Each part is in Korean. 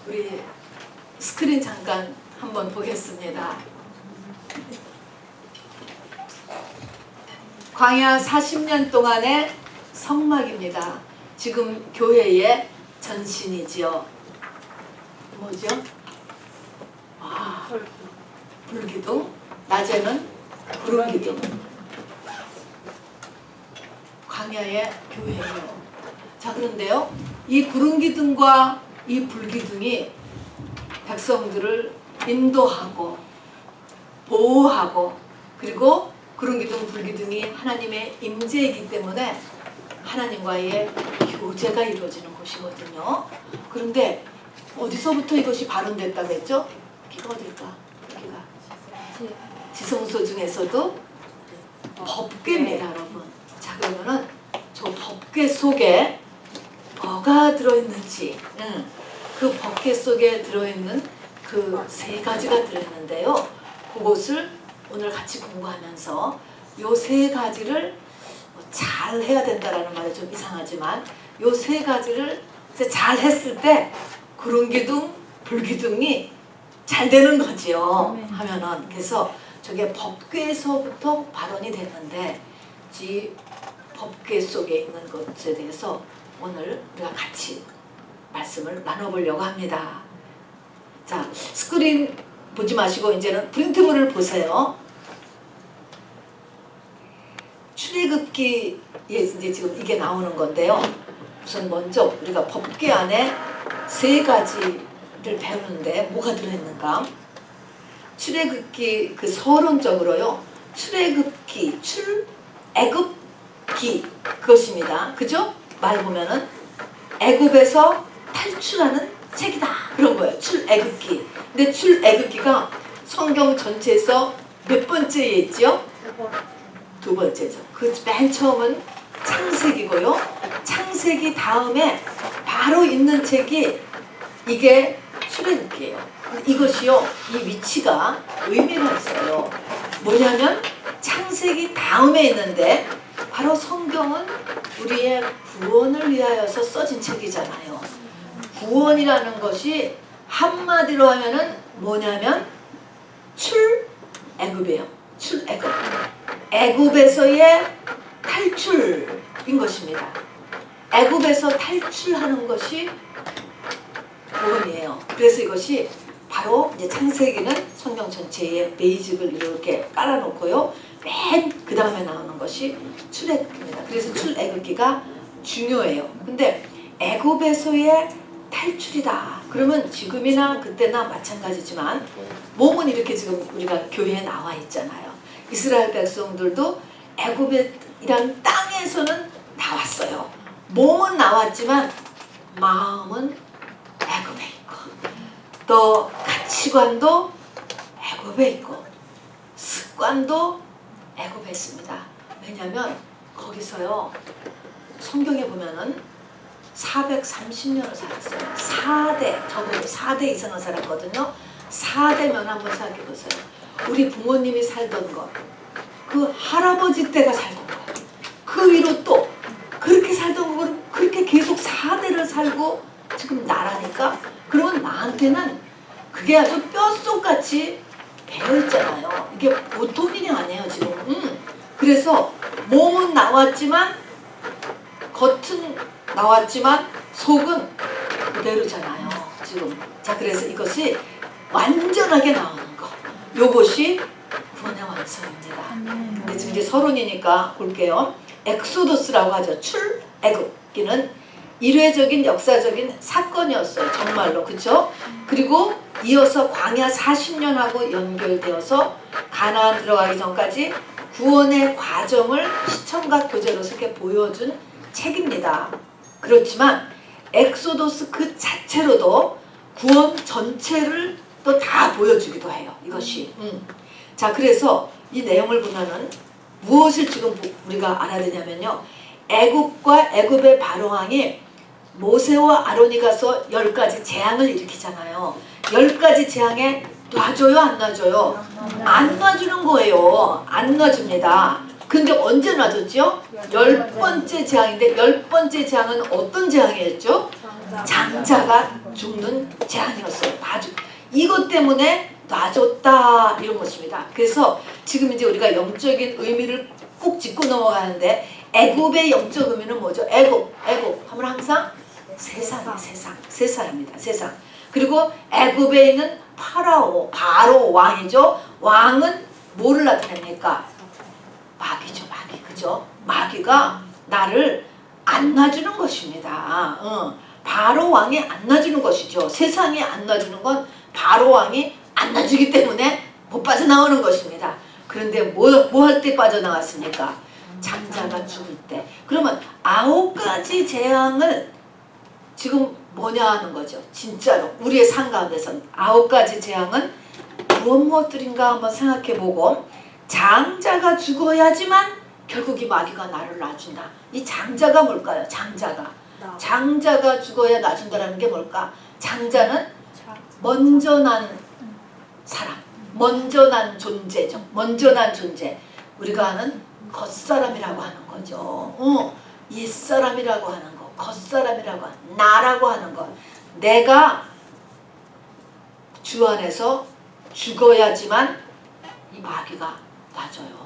우리 스크린 잠깐 한번 보겠습니다. 광야 40년 동안의 성막입니다. 지금 교회의 전신이지요. 뭐죠? 와, 불기둥, 낮에는 구름기둥. 광야의 교회예요. 자, 그런데요, 이 구름기둥과 이 불기둥이 백성들을 인도하고 보호하고, 그리고 구름기둥 불기둥이 하나님의 임재이기 때문에 하나님과의 교제가 이루어지는 곳이거든요. 그런데 어디서부터 이것이 발원됐다고 했죠? 여기가 어딜까? 여기가 지성소 중에서도 법궤입니다, 여러분. 자, 그러면은 저 법궤 속에 뭐가 들어있는지, 그 법궤 속에 들어있는 그 세 가지가 들어있는데요. 그것을 오늘 같이 공부하면서 요 세 가지를 잘 해야 된다라는 말이 좀 이상하지만 요 세 가지를 이제 잘 했을 때 구름기둥, 불기둥이 잘 되는 거지요. 하면은 그래서 저게 법궤에서부터 발원이 됐는데 이 법궤 속에 있는 것에 대해서 오늘 우리가 같이 말씀을 나눠보려고 합니다. 자, 스크린 보지 마시고 이제는 프린트물을 보세요. 출애굽기에 이제 지금 이게 나오는 건데요. 우선 먼저 우리가 법궤 안에 세 가지를 배우는데 뭐가 들어있는가? 출애굽기 그 서론적으로요. 출애굽기, 출애굽기 그것입니다. 그죠? 말 보면은 애굽에서 탈출하는 책이다 그런 거예요. 출애굽기. 근데 출애굽기가 성경 전체에서 몇 번째에 있죠? 두 번째죠. 그 맨 처음은 창세기고요. 창세기 다음에 바로 있는 책이 이게 출애굽기예요. 이것이요, 이 위치가 의미가 있어요. 뭐냐면 창세기 다음에 있는데 바로 성경은 우리의 구원을 위하여서 써진 책이잖아요. 구원이라는 것이 한마디로 하면은 뭐냐면 출애굽이에요. 출애굽. 애굽에서의 탈출인 것입니다. 애굽에서 탈출하는 것이 구원이에요. 그래서 이것이 바로 이제 창세기는 성경 전체에 베이직을 이렇게 깔아놓고요. 맨 그 다음에 나오는 것이 출애굽기입니다. 그래서 출애굽기가 중요해요. 근데 애굽에서의 탈출이다. 그러면 지금이나 그때나 마찬가지지만 몸은 이렇게 지금 우리가 교회에 나와 있잖아요. 이스라엘 백성들도 애굽이란 땅에서는 나왔어요. 몸은 나왔지만 마음은 애굽에 있고, 또 가치관도 애굽에 있고, 습관도 애굽에 있습니다. 왜냐하면 거기서요, 성경에 보면은 430년을 살았어요. 4대, 적어도 4대 이상을 살았거든요. 4대면 한번 생각해 보세요. 우리 부모님이 살던 것, 그 할아버지 때가 살던 것, 그 위로 또 그렇게 살던 거를 그렇게 계속 4대를 살고 지금 나라니까, 그러면 나한테는 그게 아주 뼛속같이 배어있잖아요. 이게 보통 일이 아니에요 지금. 그래서 몸은 나왔지만, 겉은 나왔지만 속은 그대로잖아요 지금. 자, 그래서 이것이 완전하게 나오는 거, 요것이 구원의 완성입니다. 근데 지금 이제 서론이니까 볼게요. 엑소더스라고 하죠. 출애굽기는 일회적인 역사적인 사건이었어요. 정말로. 그쵸? 그리고 이어서 광야 40년하고 연결되어서 가나안 들어가기 전까지 구원의 과정을 시청각 교재로서 이렇게 보여준 책입니다. 그렇지만 엑소더스 그 자체로도 구원 전체를 또 다 보여주기도 해요. 이것이. 자, 그래서 이 내용을 보면은 무엇을 지금 우리가 알아야 되냐면요. 애굽과 애굽의 바로왕이 모세와 아론이 가서 10가지 재앙을 일으키잖아요. 10가지 재앙에 놔줘요, 안 놔줘요? 안 놔주는 거예요. 안 놔줍니다. 근데 언제 놔줬죠? 10번째 재앙인데 10번째 재앙은 어떤 재앙이었죠? 장자가 죽는 재앙이었어요. 이것 때문에 놔줬다 이런 것입니다. 그래서 지금 이제 우리가 영적인 의미를 꼭 짚고 넘어가는데 애굽의 영적 의미는 뭐죠? 애굽 하면 항상 세상이에요. 세상입니다. 세상. 그리고 애굽에 있는 바로 왕이죠. 왕은 뭐를 나타냅니까? 마귀죠. 마귀. 그죠? 마귀가 나를 안 놔주는 것입니다. 바로 왕이 안 놔주는 것이죠. 세상이 안 놔주는 건 바로 왕이 안 놔주기 때문에 못 빠져나오는 것입니다. 그런데 뭐 할 때 빠져나왔습니까? 장자가 죽을 때. 그러면 9가지 재앙을 지금 뭐냐 하는 거죠. 진짜로 우리의 삶 가운데서 9가지 재앙은 무엇들인가 한번 생각해보고, 장자가 죽어야지만 결국 이 마귀가 나를 놔준다. 이 장자가 뭘까요? 장자가 죽어야 놔준다라는 게 뭘까? 장자는 먼저 난 사람, 먼저 난 존재죠. 먼저 난 존재. 우리가 아는 겉사람이라고 하는 거죠. 옛사람이라고 하는 거, 겉사람이라고 하는, 나라고 하는 거. 내가 주 안에서 죽어야지만 이 마귀가 놔줘요.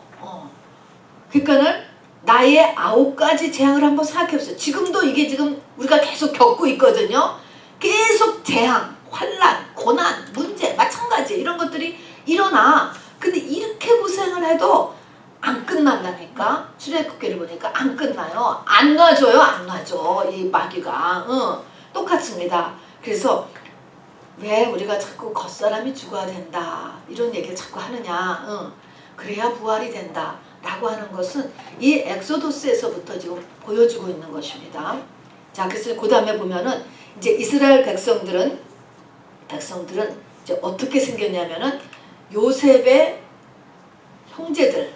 그러니까는 나의 9가지 재앙을 한번 생각해보세요. 지금도 이게 지금 우리가 계속 겪고 있거든요. 계속 재앙, 환난, 고난, 문제, 마찬가지 이런 것들이 일어나. 근데 이렇게 고생을 해도 안 끝난다니까. 출애굽기를 보니까 안 끝나요. 안 놔줘요. 안 놔줘. 이 마귀가. 똑같습니다. 그래서 왜 우리가 자꾸 겉사람이 죽어야 된다 이런 얘기를 자꾸 하느냐. 그래야 부활이 된다 라고 하는 것은 이 엑소도스에서부터 지금 보여주고 있는 것입니다. 자, 그래서 그 다음에 보면은 이제 이스라엘 백성들은 이제 어떻게 생겼냐면은 요셉의 형제들,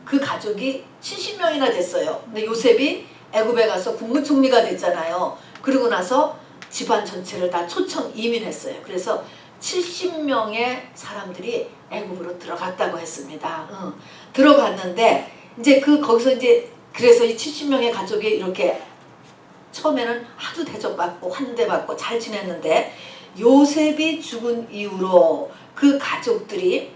그 가족이 70명이나 됐어요. 근데 요셉이 애굽에 가서 국무총리가 됐잖아요. 그러고 나서 집안 전체를 다 초청 이민했어요. 그래서 70명의 사람들이 애굽으로 들어갔다고 했습니다. 들어갔는데 이제 거기서 이제 그래서 이 70명의 가족이 이렇게 처음에는 아주 대접받고 환대받고 잘 지냈는데, 요셉이 죽은 이후로 그 가족들이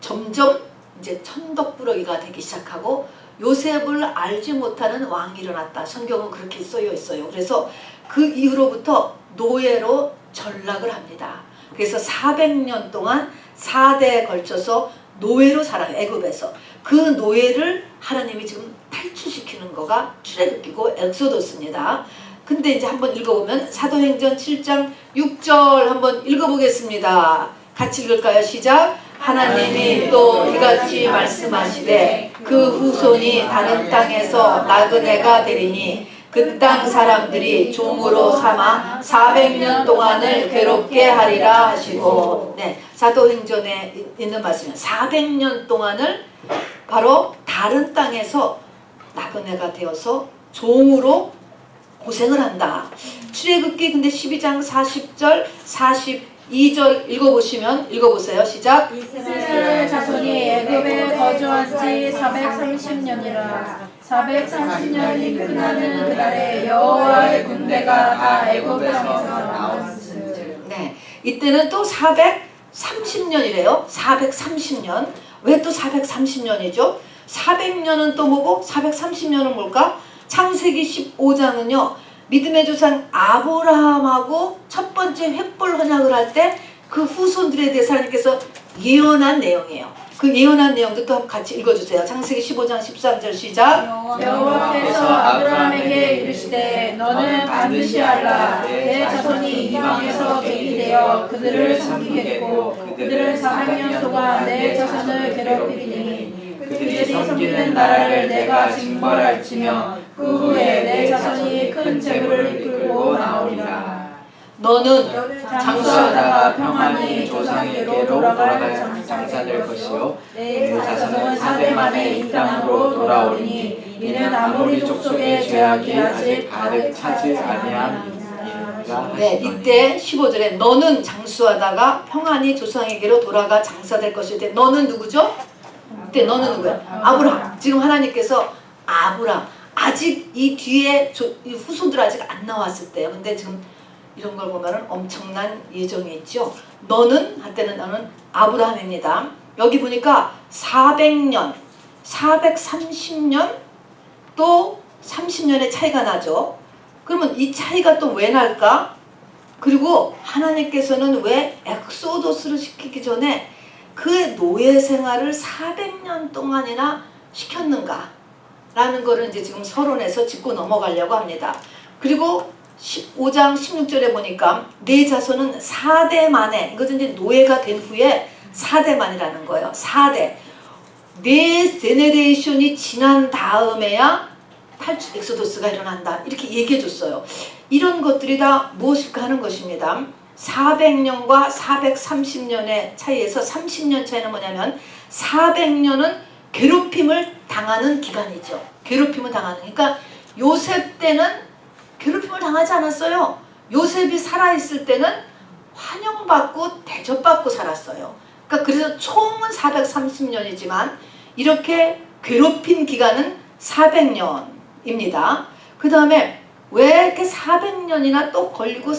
점점 이제 천덕꾸러기가 되기 시작하고 요셉을 알지 못하는 왕이 일어났다. 성경은 그렇게 쓰여 있어요. 그래서 그 이후로부터 노예로 전락을 합니다. 그래서 400년 동안 4대에 걸쳐서 노예로 살아요. 애굽에서. 그 노예를 하나님이 지금 탈출시키는 거가 출애굽기고 엑소도스입니다. 근데 이제 한번 읽어보면 사도행전 7장 6절 한번 읽어보겠습니다. 같이 읽을까요? 시작. 하나님이 또 이같이 말씀하시되 그 후손이 다른 땅에서 나그네가 되리니 그 땅 사람들이 종으로 삼아 400년 동안을 괴롭게 하리라 하시고. 네, 사도행전에 있는 말씀이에요. 400년 동안을 바로 다른 땅에서 나그네가 되어서 종으로 고생을 한다. 출애굽기 근데 12장 40절 42절 읽어보세요. 시작. 이스라엘 자손이 애굽에 거주한 지 430년이라 430년이 끝나는 그날에 여호와의 군대가 다 애굽 땅에서 나왔으니. 네, 이때는 또 430년이래요. 430년. 왜 또 430년이죠? 400년은 또 뭐고 430년은 뭘까? 창세기 15장은요. 믿음의 조상 아브라함하고 첫 번째 횃불 언약을 할 때 그 후손들에 대해서 하나님께서 예언한 내용이에요. 그 예언한 내용도 또 같이 읽어주세요. 창세기 15장 13절 시작. 여호와께서 아브라함에게 이르시되 너는 반드시 알라. 내 자손이 이방에서 객이 되어 그들을 섬기겠고 그들은 400년 동안 내 자손을 괴롭히리니 그들이 섬기는 나라를 내가 징벌할지며 그 후에 내 자손이 큰 재물을 이끌고 나오리라. 너는 장수하다가 평안히 조상에게로 돌아갈 장사될 것이요 내 자손은 4대 만에 이 땅으로 돌아오리니 이는 아모리 족속의 죄악이 아직 가득 차지 아니함이니라. 네, 이때 15절에 너는 장수하다가 평안히 조상에게로 돌아가 장사될 것일 때 너는 누구죠? 이때 너는 누구야? 아브라함. 지금 하나님께서 아브라함 아직 이 뒤에 이 후손들 아직 안 나왔을 때요. 근데 지금 이런 걸 보면 엄청난 예정이 있죠. 너는 한때는 나는 아브라함입니다. 여기 보니까 400년, 430년 또 30년의 차이가 나죠. 그러면 이 차이가 또 왜 날까? 그리고 하나님께서는 왜 엑소더스를 시키기 전에 그 노예 생활을 400년 동안이나 시켰는가? 라는 거를 이제 지금 서론에서 짚고 넘어가려고 합니다. 그리고 15장 16절에 보니까 내 자손은 4대 만에, 이것은 이제 노예가 된 후에 4대 만이라는 거예요. 4대. 네 제네레이션이 지난 다음에야 탈출 엑소더스가 일어난다. 이렇게 얘기해 줬어요. 이런 것들이 다 무엇일까 하는 것입니다. 400년과 430년의 차이에서 30년 차이는 뭐냐면 400년은 괴롭힘을 당하는 기간이죠. 괴롭힘을 당하는. 그러니까 요셉 때는 괴롭힘을 당하지 않았어요. 요셉이 살아있을 때는 환영받고 대접받고 살았어요. 그러니까 그래서 총은 430년이지만 이렇게 괴롭힌 기간은 400년입니다. 그 다음에 왜 이렇게 400년이나 또 걸리고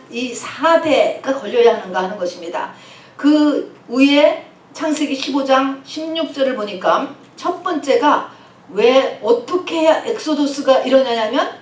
이 4대가 걸려야 하는가 하는 것입니다. 그 위에 창세기 15장 16절을 보니까 첫 번째가 왜 어떻게 해야 엑소도스가 일어나냐면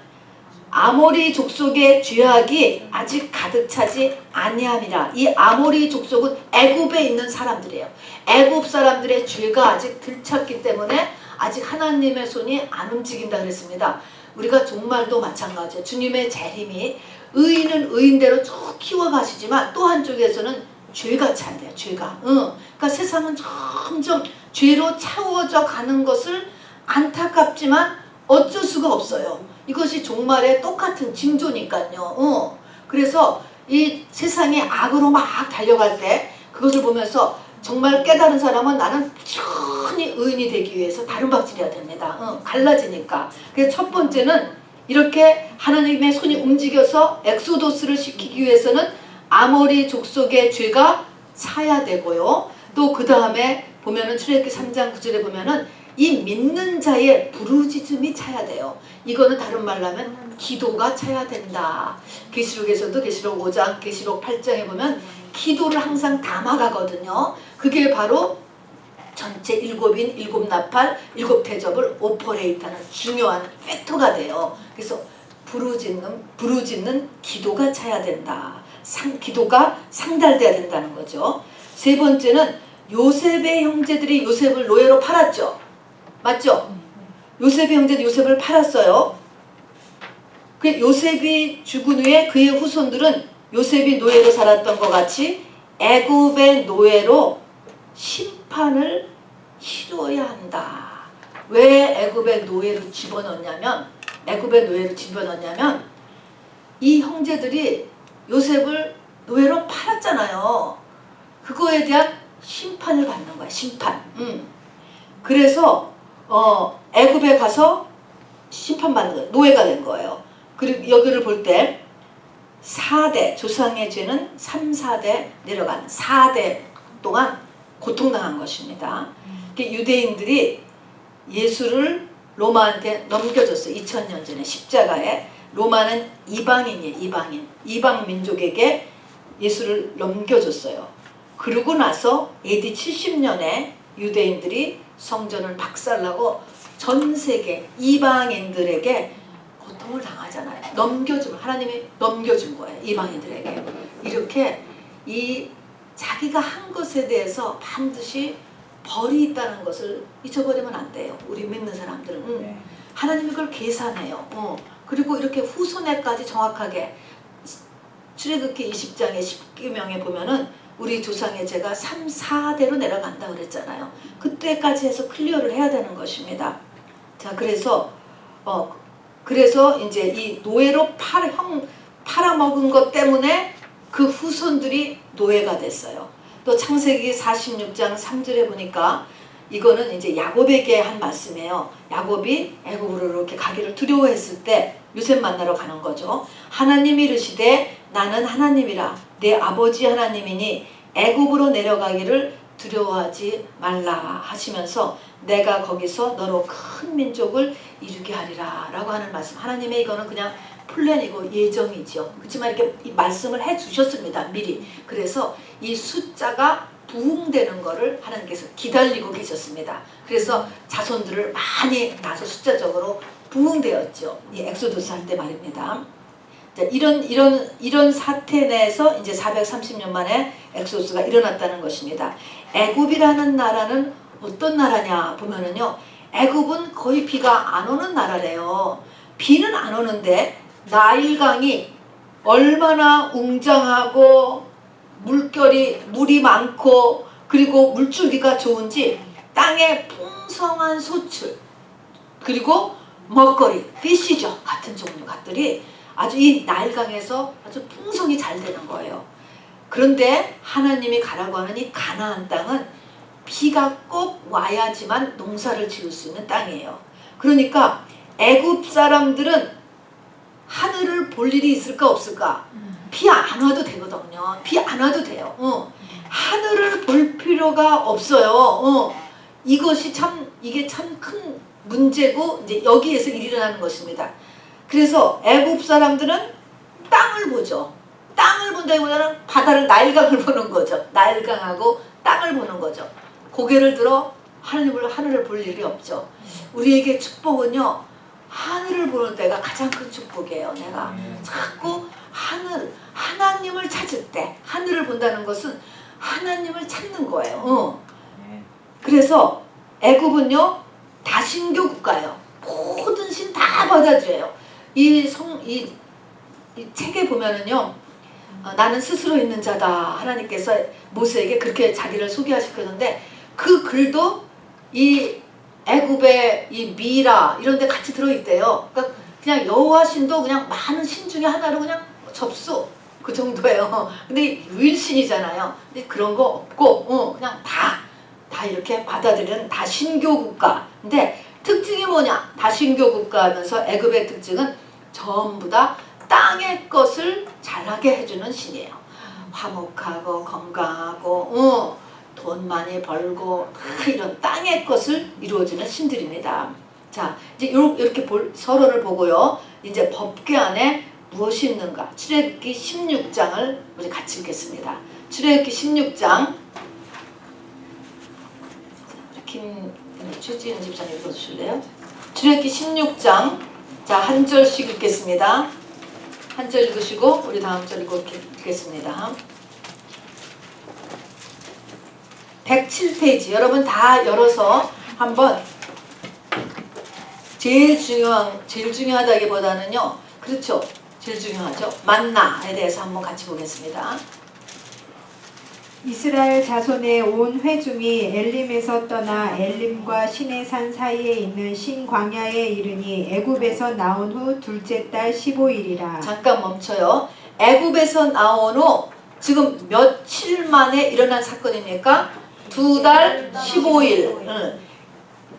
아모리 족속의 죄악이 아직 가득 차지 아니함이라. 이 아모리 족속은 애굽에 있는 사람들이에요. 애굽 사람들의 죄가 아직 들찼기 때문에 아직 하나님의 손이 안 움직인다 그랬습니다. 우리가 종말도 마찬가지예요. 주님의 재림이 의인은 의인대로 쭉 키워가시지만 또 한쪽에서는 죄가 차야 돼요. 죄가. 그러니까 세상은 점점 죄로 채워져 가는 것을 안타깝지만 어쩔 수가 없어요. 이것이 종말의 똑같은 징조니까요. 그래서 이 세상이 악으로 막 달려갈 때 그것을 보면서 정말 깨달은 사람은 나는 천히 의인이 되기 위해서 다른 박질해야 됩니다. 갈라지니까. 그래서 첫 번째는 이렇게 하나님의 손이 움직여서 엑소도스를 시키기 위해서는 아모리 족속의 죄가 차야 되고요. 또 그 다음에 보면은 출애굽기 3장 9절에 보면은 이 믿는 자의 부르짖음이 차야 돼요. 이거는 다른 말로 하면 기도가 차야 된다. 계시록에서도 계시록 5장, 계시록 8장에 보면 기도를 항상 담아가거든요. 그게 바로 전체 일곱인, 일곱 나팔, 일곱 대접을 오퍼레이트하는 중요한 팩터가 돼요. 그래서 부르짖는 기도가 차야 된다. 기도가 상달돼야 된다는 거죠. 세 번째는 요셉의 형제들이 요셉을 노예로 팔았죠. 맞죠? 요셉의 형제들이 요셉을 팔았어요. 그 요셉이 죽은 후에 그의 후손들은 요셉이 노예로 살았던 것 같이 애굽의 노예로 심판을 치러야 한다. 왜 애굽의 노예로 집어넣냐면 이 형제들이 요셉을 노예로 팔았잖아요. 그거에 대한 심판을 받는 거야. 심판. 그래서 애굽에 가서 심판받는 거예요. 노예가 된 거예요. 그리고 여기를 볼 때 4대 조상의 죄는 3, 4대 내려가는 4대 동안 고통당한 것입니다. 유대인들이 예수를 로마한테 넘겨줬어요. 2000년 전에 십자가에. 로마는 이방인이에요. 이방 민족에게 예수를 넘겨줬어요. 그러고 나서 AD 70년에 유대인들이 성전을 박살나고 전 세계 이방인들에게 고통을 당하잖아요. 하나님이 넘겨준 거예요. 이방인들에게. 이렇게 이 자기가 한 것에 대해서 반드시 벌이 있다는 것을 잊어버리면 안 돼요. 우리 믿는 사람들은. 하나님이 그걸 계산해요. 그리고 이렇게 후손에까지 정확하게 출애굽기 20장의 10계명에 보면은 우리 조상의 죄가 3, 4대로 내려간다 그랬잖아요. 그때까지 해서 클리어를 해야 되는 것입니다. 자, 그래서 이제 이 노예로 팔아먹은 것 때문에 그 후손들이 노예가 됐어요. 또 창세기 46장 3절에 보니까 이거는 이제 야곱에게 한 말씀이에요. 야곱이 애굽으로 이렇게 가기를 두려워했을 때 요셉 만나러 가는 거죠. 하나님이 이르시되 나는 하나님이라 내 아버지 하나님이니 애굽으로 내려가기를 두려워하지 말라 하시면서 내가 거기서 너로 큰 민족을 이루게 하리라 라고 하는 말씀. 하나님의 이거는 그냥 플랜이고 예정이죠. 그렇지만 이렇게 이 말씀을 해주셨습니다. 미리. 그래서 이 숫자가 부흥되는 거를 하나님께서 기다리고 계셨습니다. 그래서 자손들을 많이 낳아서 숫자적으로 부흥되었죠. 이 엑소더스 할 때 말입니다. 자, 이런 사태 내에서 이제 430년 만에 엑소더스가 일어났다는 것입니다. 애굽이라는 나라는 어떤 나라냐 보면은요, 애굽은 거의 비가 안 오는 나라래요. 비는 안 오는데 나일강이 얼마나 웅장하고 물이 많고 그리고 물줄기가 좋은지 땅에 풍성한 소출 그리고 먹거리, 피쉬죠. 같은 종류 것들이 아주 이 나일강에서 아주 풍성이 잘 되는 거예요. 그런데 하나님이 가라고 하는 이 가나안 땅은 비가 꼭 와야지만 농사를 지을 수 있는 땅이에요. 그러니까 애굽 사람들은 하늘을 볼 일이 있을까 없을까? 비 안 와도 되거든요. 비 안 와도 돼요. 하늘을 볼 필요가 없어요. 이게 참 큰 문제고 이제 여기에서 일어나는 것입니다. 그래서 애굽 사람들은 땅을 보죠. 땅을 본다기보다는 바다를 나일강을 보는 거죠. 나일강하고 땅을 보는 거죠. 고개를 들어 하늘을 볼 일이 없죠. 우리에게 축복은요, 하늘을 보는 때가 가장 큰 축복이에요. 내가 자꾸 하나님을 찾을 때, 하늘을 본다는 것은 하나님을 찾는 거예요. 그래서 애굽은요 다신교 국가예요. 모든 신 다 받아줘요. 이 책에 보면은요, 나는 스스로 있는 자다. 하나님께서 모세에게 그렇게 자기를 소개하시켰는데 그 글도 이 애굽의 이 미라 이런 데 같이 들어있대요. 그러니까 그냥 여호와 신도 그냥 많은 신 중에 하나로 그냥 접수 그 정도예요. 근데 유일신이잖아요. 근데 그런 거 없고 그냥 다 이렇게 받아들이는 다신교 국가. 근데 특징이 뭐냐? 다신교 국가 하면서 애굽의 특징은 전부 다 땅의 것을 잘하게 해주는 신이에요. 화목하고 건강하고 돈 많이 벌고 이런 땅의 것을 이루어주는 신들입니다. 자, 이제 이렇게 서로를 보고요. 이제 법궤 안에 무엇이 있는가? 출애굽기 16장을 우리 같이 읽겠습니다. 출애굽기 16장. 최지은 집사님 읽어주실래요? 출애굽기 16장. 자, 한 절씩 읽겠습니다. 한 절 읽으시고 우리 다음 절 읽겠습니다. 107페이지 여러분 다 열어서 한번 제일 중요하다기보다는요, 그렇죠, 제일 중요하죠, 만나에 대해서 한번 같이 보겠습니다. 이스라엘 자손의 온 회중이 엘림에서 떠나 엘림과 시내산 사이에 있는 신광야에 이르니 애굽에서 나온 후 둘째 달 15일이라. 잠깐 멈춰요. 애굽에서 나온 후 지금 며칠 만에 일어난 사건입니까? 2달 15일.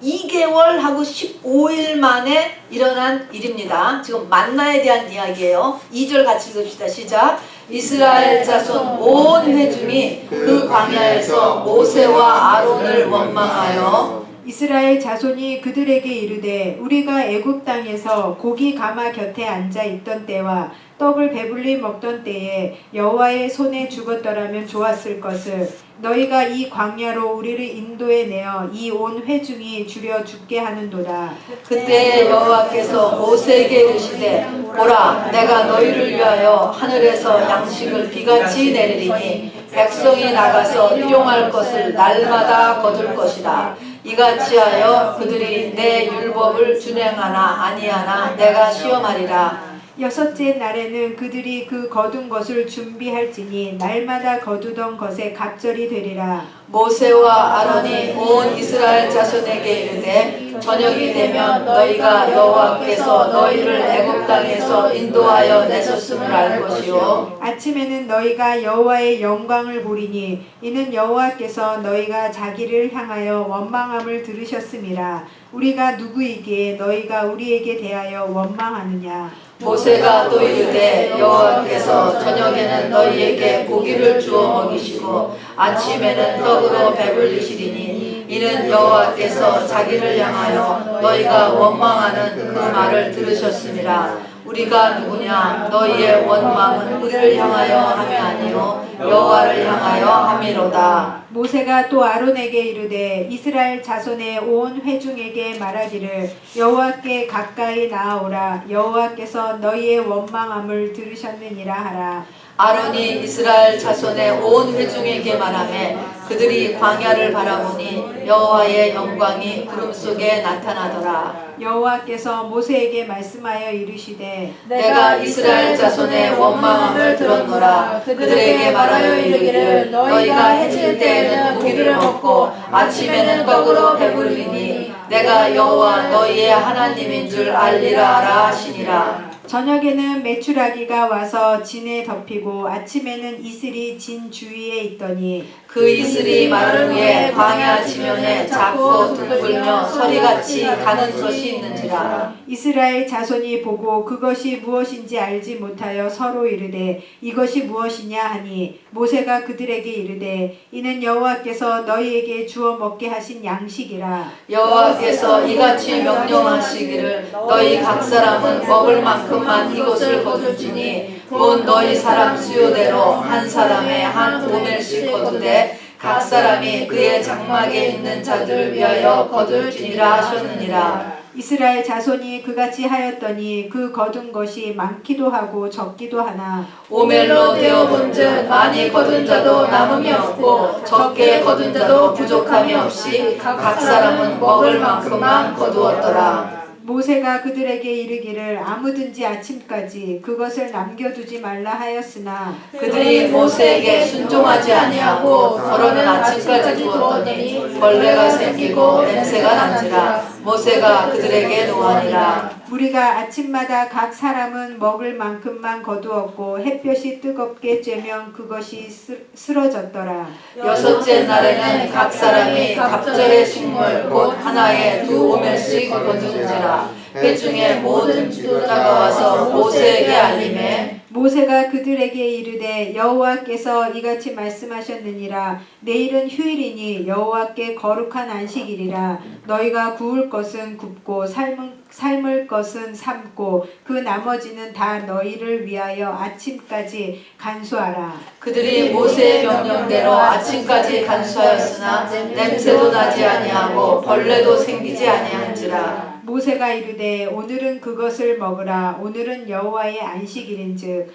2개월하고 15일 만에 일어난 일입니다. 지금 만나에 대한 이야기예요. 2절 같이 읽읍시다. 시작. 이스라엘 자손 온 회중이 그 광야에서 모세와 아론을 원망하여 이스라엘 자손이 그들에게 이르되 우리가 애굽 땅에서 고기 가마 곁에 앉아 있던 때와 떡을 배불리 먹던 때에 여호와의 손에 죽었더라면 좋았을 것을 너희가 이 광야로 우리를 인도해 내어 이 온 회중이 죽여 죽게 하는도다. 그때 여호와께서 모세에게 이르시되 보라 내가 너희를 위하여 하늘에서 양식을 비같이 내리리니 백성이 나가서 일용할 것을 날마다 거둘 것이다. 이같이 하여 그들이 내 율법을 준행하나 아니하나 내가 시험하리라. 여섯째 날에는 그들이 그 거둔 것을 준비할지니 날마다 거두던 것에 갑절이 되리라. 모세와 아론이 온 이스라엘 자손에게 이르되 저녁이 되면 너희가 여호와께서 너희를 애굽 땅에서 인도하여 내셨음을 알 것이요 아침에는 너희가 여호와의 영광을 보리니 이는 여호와께서 너희가 자기를 향하여 원망함을 들으셨음이라. 우리가 누구이기에 너희가 우리에게 대하여 원망하느냐. 모세가 또 이르되 여호와께서 저녁에는 너희에게 고기를 주어 먹이시고 아침에는 떡으로 배불리시리니 이는 여호와께서 자기를 향하여 너희가 원망하는 그 말을 들으셨음이라. 우리가 누구냐 너희의 원망은 우리를 향하여 함이 아니요 여호와를 향하여 함이로다. 모세가 또 아론에게 이르되 이스라엘 자손의 온 회중에게 말하기를 여호와께 가까이 나아오라. 여호와께서 너희의 원망함을 들으셨느니라 하라. 아론이 이스라엘 자손의 온 회중에게 말하매 그들이 광야를 바라보니 여호와의 영광이 구름 속에 나타나더라. 여호와께서 모세에게 말씀하여 이르시되 내가 이스라엘 자손의 원망함을 들었노라. 그들에게 말하여 이르기를 너희가 해질 때에는 고기를 먹고 아침에는 떡으로 배부르리니 내가 여호와 너희의 하나님인 줄 알리라 하라 하시니라. 저녁에는 메추라기가 와서 진에 덮이고 아침에는 이슬이 진 주위에 있더니 그 이슬이 마른 후에 광야 지면에 작고 둥글며 서리같이 가는 것이 있는지라. 이스라엘 자손이 보고 그것이 무엇인지 알지 못하여 서로 이르되 이것이 무엇이냐 하니 모세가 그들에게 이르되 이는 여호와께서 너희에게 주어 먹게 하신 양식이라. 여호와께서 이같이 명령하시기를 너희 각 사람은 먹을 만큼만 이것을 거둘지니 곧 너희 사람 수요대로 한 사람에 한 오멜씩 거두되 각 사람이 그의 장막에 있는 자들을 위하여 거둘지니라 하셨느니라. 이스라엘 자손이 그같이 하였더니 그 거둔 것이 많기도 하고 적기도 하나 오멜로 되어본즉 많이 거둔 자도 남음이 없고 적게 거둔 자도 부족함이 없이 각 사람은 먹을 만큼만 거두었더라. 모세가 그들에게 이르기를 아무든지 아침까지 그것을 남겨두지 말라 하였으나 그들이 모세에게 순종하지 아니하고 더러는 아침까지 두었더니 벌레가 생기고 냄새가 난지라. 모세가 그들에게 노하니라. 우리가 아침마다 각 사람은 먹을 만큼만 거두었고 햇볕이 뜨겁게 쬐면 그것이 쓰러졌더라. 여섯째 날에는 각 사람이 갑절의 식물 곧 하나에 2오멜씩 거두는지라. 회중의 모든 지도자가 와서 모세에게 알림해 모세가 그들에게 이르되 여호와께서 이같이 말씀하셨느니라. 내일은 휴일이니 여호와께 거룩한 안식일이라. 너희가 구울 것은 굽고 삶을 것은 삶고 그 나머지는 다 너희를 위하여 아침까지 간수하라. 그들이 모세의 명령대로 아침까지 간수하였으나 냄새도 나지 아니하고 벌레도 생기지 아니한지라. 모세가 이르되 오늘은 그것을 먹으라. 오늘은 여호와의 안식일인즉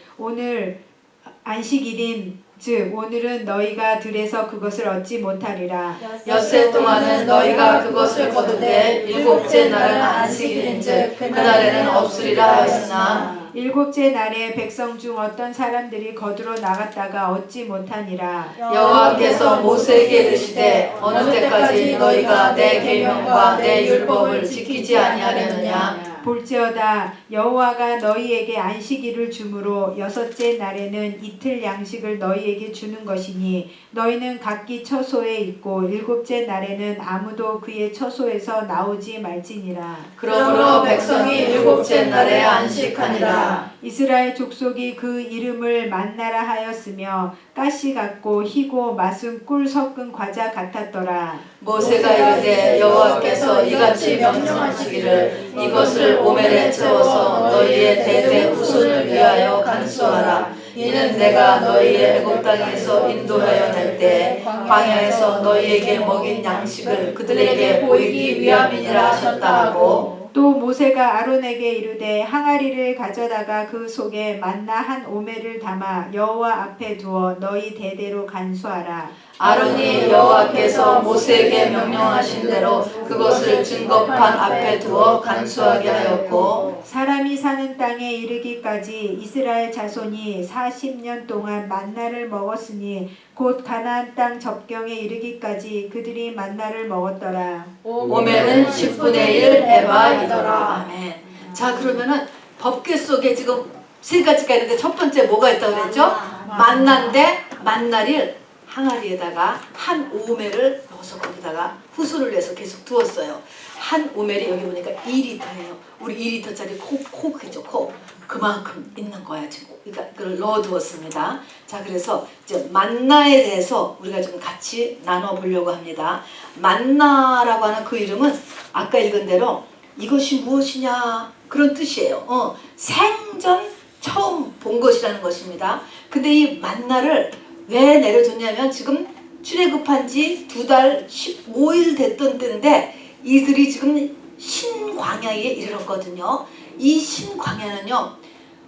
오늘은 너희가 들에서 그것을 얻지 못하리라. 엿새 동안은 너희가 그것을 거두되 일곱째 날은 안식일인즉 그날에는 없으리라 하였으나 일곱째 날에 백성 중 어떤 사람들이 거두러 나갔다가 얻지 못하니라. 여호와께서 모세에게 이르시되 어느 때까지 너희가 내 계명과 내 율법을 지키지 아니하려느냐. 볼지어다 여호와가 너희에게 안식일을 주므로 여섯째 날에는 이틀 양식을 너희에게 주는 것이니 너희는 각기 처소에 있고 일곱째 날에는 아무도 그의 처소에서 나오지 말지니라. 그러므로 백성이 일곱째 날에 안식하니라. 이스라엘 족속이 그 이름을 만나라 하였으며 가시 같고 희고 맛은 꿀 섞은 과자 같았더라. 모세가 이르되 여호와께서 이같이 명령하시기를 이것을 오멜에 채워서 너희의 대대 후손을 위하여 간수하라. 이는 내가 너희의 애굽 땅에서 인도하여 낼 때 광야에서 너희에게 먹인 양식을 그들에게 보이기 위함이니라 하셨다 하고 또 모세가 아론에게 이르되 항아리를 가져다가 그 속에 만나 한 오멜을 담아 여호와 앞에 두어 너희 대대로 간수하라. 아론이 여호와께서 모세에게 명령하신 대로 그것을 증거판 앞에 두어 간수하게 하였고 사람이 사는 땅에 이르기까지 이스라엘 자손이 40년 동안 만나를 먹었으니 곧 가나안 땅 접경에 이르기까지 그들이 만나를 먹었더라. 오멜은 10분의 1 에바이더라. 아멘. 자, 그러면은 법궤 속에 지금 세 가지가 있는데 첫 번째 뭐가 있다고 그랬죠? 만나인데 만나를 항아리에다가 한 오멜을 넣어서 거기다가 후손을 위해서 계속 두었어요. 한 오멜이 여기 보니까 2리터예요. 우리 2리터짜리 콕이죠, 콕. 그만큼 있는 거야 지금. 그러니까 그걸 넣어두었습니다. 자, 그래서 이제 만나에 대해서 우리가 좀 같이 나눠보려고 합니다. 만나라고 하는 그 이름은 아까 읽은 대로 이것이 무엇이냐 그런 뜻이에요. 생전 처음 본 것이라는 것입니다. 근데 이 만나를 왜 내려줬냐면 지금 출애굽한 지 2달 15일 됐던 때인데 이들이 지금 신광야에 이르렀거든요. 이 신광야는요,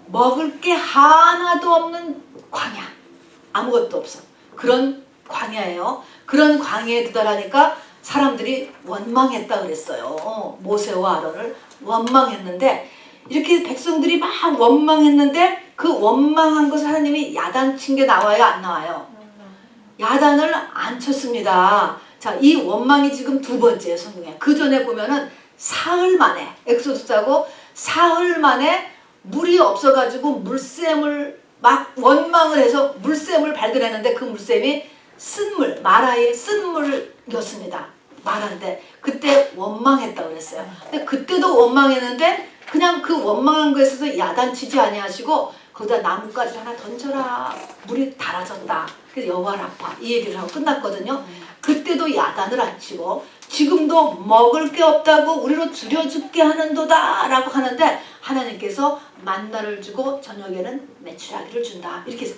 먹을 게 하나도 없는 광야, 아무것도 없어. 그런 광야예요. 그런 광야에 도달하니까 사람들이 원망했다 그랬어요. 모세와 아론을 원망했는데, 이렇게 백성들이 막 원망했는데 그 원망한 것을 하나님이 야단친 게 나와요, 안 나와요? 야단을 안 쳤습니다. 자, 이 원망이 지금 2번째예요, 성경에. 그 전에 보면은 사흘 만에, 엑소두스하고 사흘 만에 물이 없어가지고 물샘을 막 원망을 해서 물샘을 발견했는데 그 물샘이 쓴물, 마라의 쓴물이었습니다. 마라인데 그때 원망했다고 그랬어요. 근데 그때도 원망했는데 그냥 그 원망한 거에 있어서 야단치지 아니하시고 거기다 나뭇가지 하나 던져라. 물이 달아졌다. 그래서 여호와 라파 이 얘기를 하고 끝났거든요. 그때도 야단을 안 치고 지금도 먹을 게 없다고 우리로 줄여 죽게 하는도다 라고 하는데 하나님께서 만나를 주고 저녁에는 메추라기를 준다. 이렇게 해서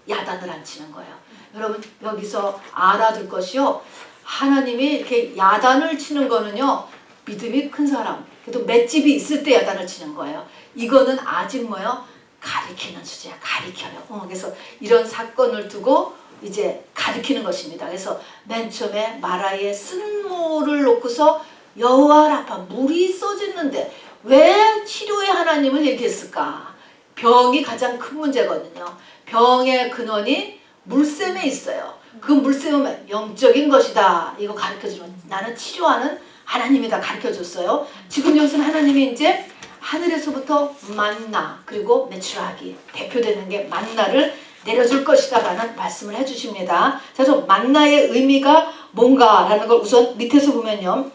야단을 안 치는 거예요. 여러분 여기서 알아둘 것이요. 하나님이 이렇게 야단을 치는 거는요. 믿음이 큰 사람, 그래도 맷집이 있을 때 야단을 치는 거예요. 이거는 아직 뭐요? 가리키는 주제야. 가리켜요. 그래서 이런 사건을 두고 이제 가리키는 것입니다. 그래서 맨 처음에 마라의 쓴물을 놓고서 여호와 라파 물이 쏟았는데 왜 치료의 하나님을 얘기했을까? 병이 가장 큰 문제거든요. 병의 근원이 물샘에 있어요. 그 물샘은 영적인 것이다. 이거 가르쳐주면 나는 치료하는 하나님이다 가르쳐줬어요. 지금 여기서는 하나님이 이제 하늘에서부터 만나 그리고 메추라기 대표되는 게 만나를 내려줄 것이다 라는 말씀을 해주십니다. 자, 저 만나의 의미가 뭔가라는 걸 우선 밑에서 보면요.